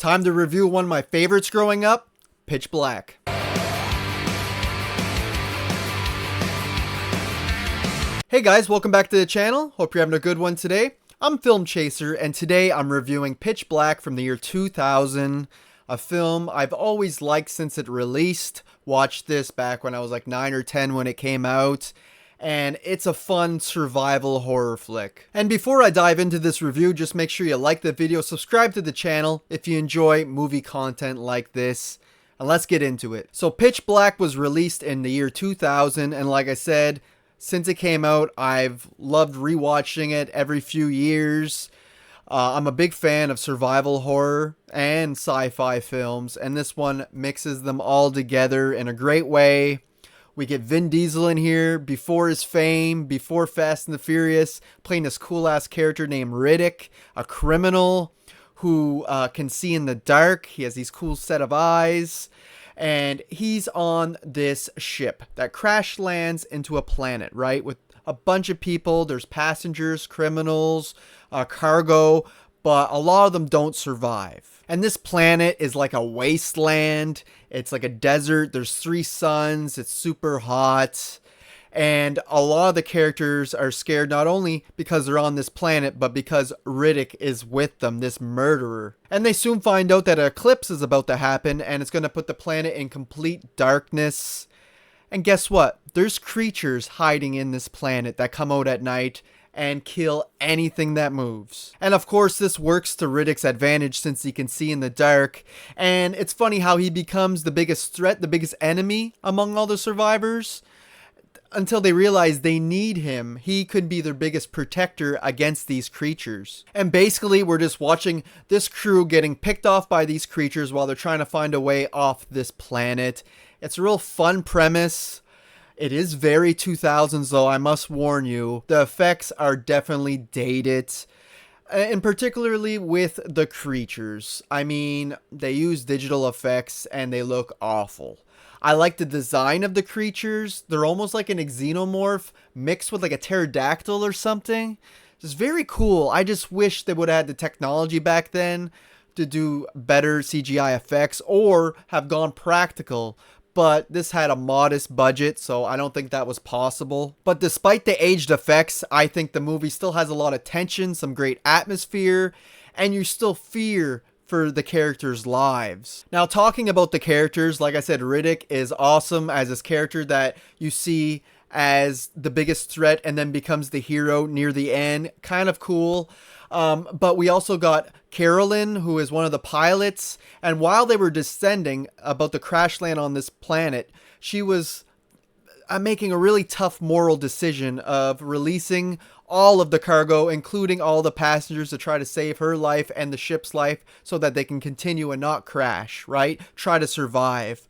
Time to review one of my favorites growing up, Pitch Black. Hey guys, welcome back to the channel. Hope you're having a good one today. I'm Film Chaser, and today I'm reviewing Pitch Black from the year 2000, a film I've always liked since it released. Watched this back when I was like 9 or 10 when it came out, and it's a fun survival horror flick. And before I dive into this review, just make sure you like the video, subscribe to the channel if you enjoy movie content like this, and let's get into it. So Pitch Black was released in the year 2000, and like I said, since it came out, I've loved rewatching it every few years. I'm a big fan of survival horror and sci-fi films, and this one mixes them all together in a great way. We get Vin Diesel in here before his fame, before Fast and the Furious, playing this cool-ass character named Riddick, a criminal who can see in the dark. He has these cool set of eyes. And he's on this ship that crash lands into a planet, right? With a bunch of people. There's passengers, criminals, cargo, but a lot of them don't survive. And this planet is like a wasteland. It's like a desert. There's 3 suns. It's super hot. And a lot of the characters are scared not only because they're on this planet, but because Riddick is with them, this murderer. And they soon find out that an eclipse is about to happen, and it's going to put the planet in complete darkness. And guess what? There's creatures hiding in this planet that come out at night and kill anything that moves. And of course, this works to Riddick's advantage since he can see in the dark. And it's funny how he becomes the biggest threat, the biggest enemy among all the survivors. Until they realize they need him, he could be their biggest protector against these creatures. And basically, we're just watching this crew getting picked off by these creatures while they're trying to find a way off this planet. It's a real fun premise. It is very 2000s though, I must warn you. The effects are definitely dated. And particularly with the creatures. I mean, they use digital effects and they look awful. I like the design of the creatures. They're almost like an xenomorph mixed with like a pterodactyl or something. It's very cool. I just wish they would have had the technology back then to do better CGI effects or have gone practical. But this had a modest budget, so I don't think that was possible. But despite the aged effects, I think the movie still has a lot of tension, some great atmosphere, and you still fear for the characters' lives. Now, talking about the characters, like I said, Riddick is awesome as this character that you see as the biggest threat and then becomes the hero near the end. Kind of cool. But we also got Carolyn, who is one of the pilots. And while they were descending about the crash land on this planet, she was making a really tough moral decision of releasing all of the cargo, including all the passengers, to try to save her life and the ship's life so that they can continue and not crash, right? Try to survive.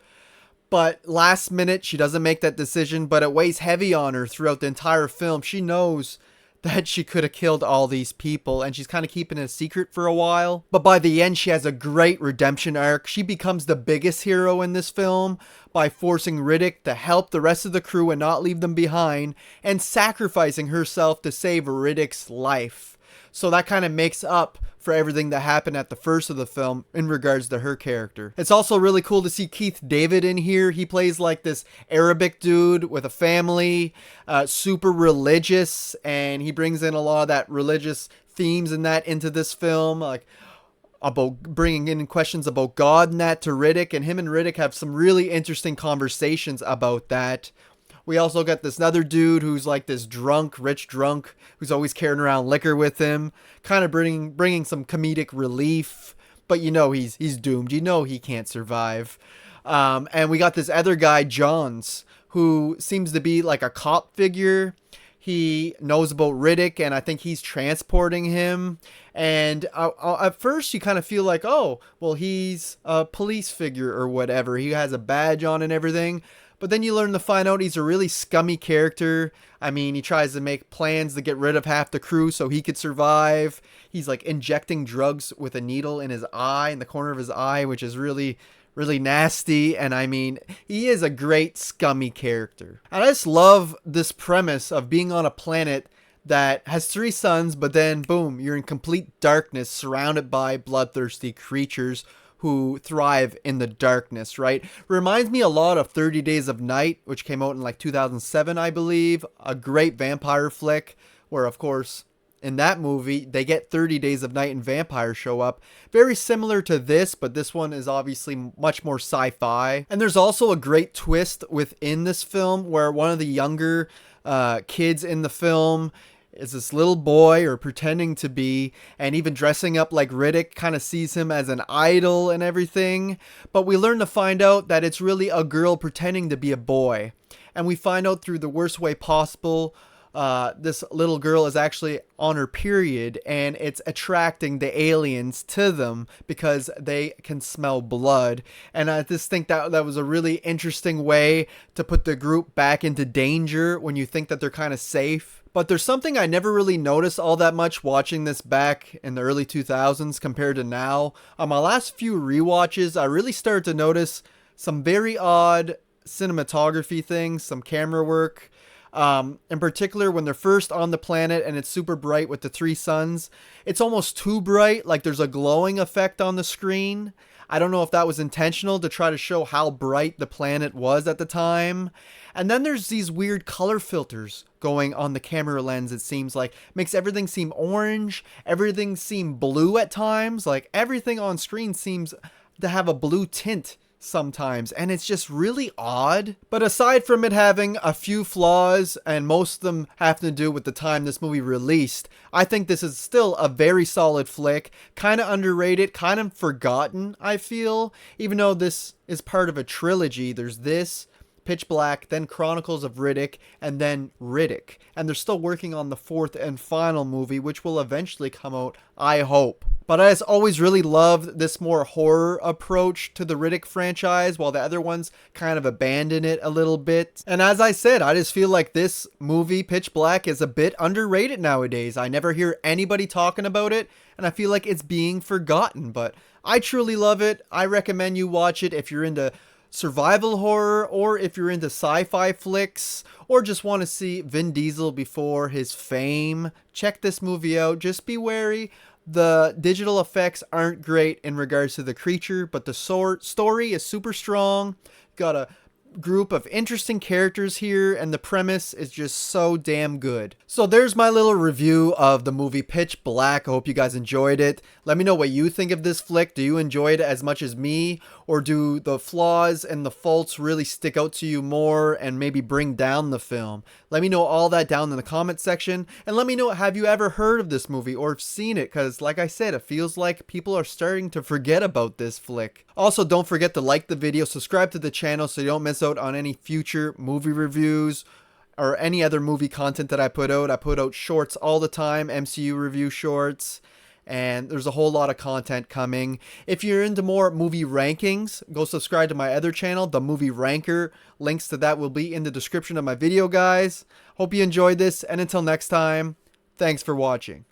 But last minute, she doesn't make that decision, but it weighs heavy on her throughout the entire film. She knows that she could have killed all these people, and she's kind of keeping it a secret for a while. But by the end, she has a great redemption arc. She becomes the biggest hero in this film by forcing Riddick to help the rest of the crew and not leave them behind, and sacrificing herself to save Riddick's life. So that kind of makes up for everything that happened at the first of the film in regards to her character. It's also really cool to see Keith David in here. He plays like this Arabic dude with a family, super religious, and he brings in a lot of that religious themes and that into this film, like about bringing in questions about God and that to Riddick, and him and Riddick have some really interesting conversations about that. We also got this other dude who's like this drunk, rich drunk, who's always carrying around liquor with him, kind of bringing some comedic relief. But you know he's doomed. You know he can't survive. And we got this other guy, Johns, who seems to be like a cop figure. He knows about Riddick, and I think he's transporting him. And at first you kind of feel like, oh, well, he's a police figure or whatever. He has a badge on and everything. But then you learn to find out he's a really scummy character. I mean, he tries to make plans to get rid of half the crew so he could survive. He's like injecting drugs with a needle in his eye, in the corner of his eye, which is really nasty. And I mean, he is a great scummy character. And I just love this premise of being on a planet that has three sons, but then boom, you're in complete darkness surrounded by bloodthirsty creatures who thrive in the darkness, right? Reminds me a lot of 30 Days of Night, which came out in like 2007, I believe. A great vampire flick where, of course, in that movie, they get 30 Days of Night and vampires show up. Very similar to this, but this one is obviously much more sci-fi. And there's also a great twist within this film where one of the younger kids in the film is this little boy, or pretending to be, and even dressing up like Riddick, kind of sees him as an idol and everything. But we learn to find out that it's really a girl pretending to be a boy. And we find out through the worst way possible, this little girl is actually on her period, and it's attracting the aliens to them because they can smell blood. And I just think that was a really interesting way to put the group back into danger when you think that they're kind of safe. But there's something I never really noticed all that much watching this back in the early 2000s compared to now. On my last few rewatches, I really started to notice some very odd cinematography things, some camera work. In particular, when they're first on the planet and it's super bright with the three suns, it's almost too bright, like there's a glowing effect on the screen. I don't know if that was intentional to try to show how bright the planet was at the time. And then there's these weird color filters going on the camera lens, it seems like. Makes everything seem orange, everything seem blue at times. Like everything on screen seems to have a blue tint sometimes, and it's just really odd. But aside from it having a few flaws, and most of them have to do with the time this movie released, I think this is still a very solid flick. Kind of underrated, kind of forgotten, I feel. Even though this is part of a trilogy, there's this, Pitch Black, then Chronicles of Riddick, and then Riddick. And they're still working on the fourth and final movie, which will eventually come out, I hope. But I just always really loved this more horror approach to the Riddick franchise, while the other ones kind of abandon it a little bit. And as I said, I just feel like this movie, Pitch Black, is a bit underrated nowadays. I never hear anybody talking about it, and I feel like it's being forgotten. But I truly love it. I recommend you watch it if you're into survival horror, or if you're into sci-fi flicks, or just want to see Vin Diesel before his fame. Check this movie out. Just be wary. The digital effects aren't great in regards to the creature, but the story is super strong. Got a group of interesting characters here, and the premise is just so damn good. So there's my little review of the movie Pitch Black. I hope you guys enjoyed it. Let me know what you think of this flick. Do you enjoy it as much as me, or do the flaws and the faults really stick out to you more and maybe bring down the film? Let me know all that down in the comment section, and let me know, have you ever heard of this movie or seen it? Because like I said, it feels like people are starting to forget about this flick. Also, don't forget to like the video, subscribe to the channel so you don't miss out on any future movie reviews or any other movie content that I put out. I put out shorts all the time, MCU review shorts, and there's a whole lot of content coming. If you're into more movie rankings, go subscribe to my other channel, The Movie Ranker. Links to that will be in the description of my video, guys. Hope you enjoyed this, and until next time, thanks for watching.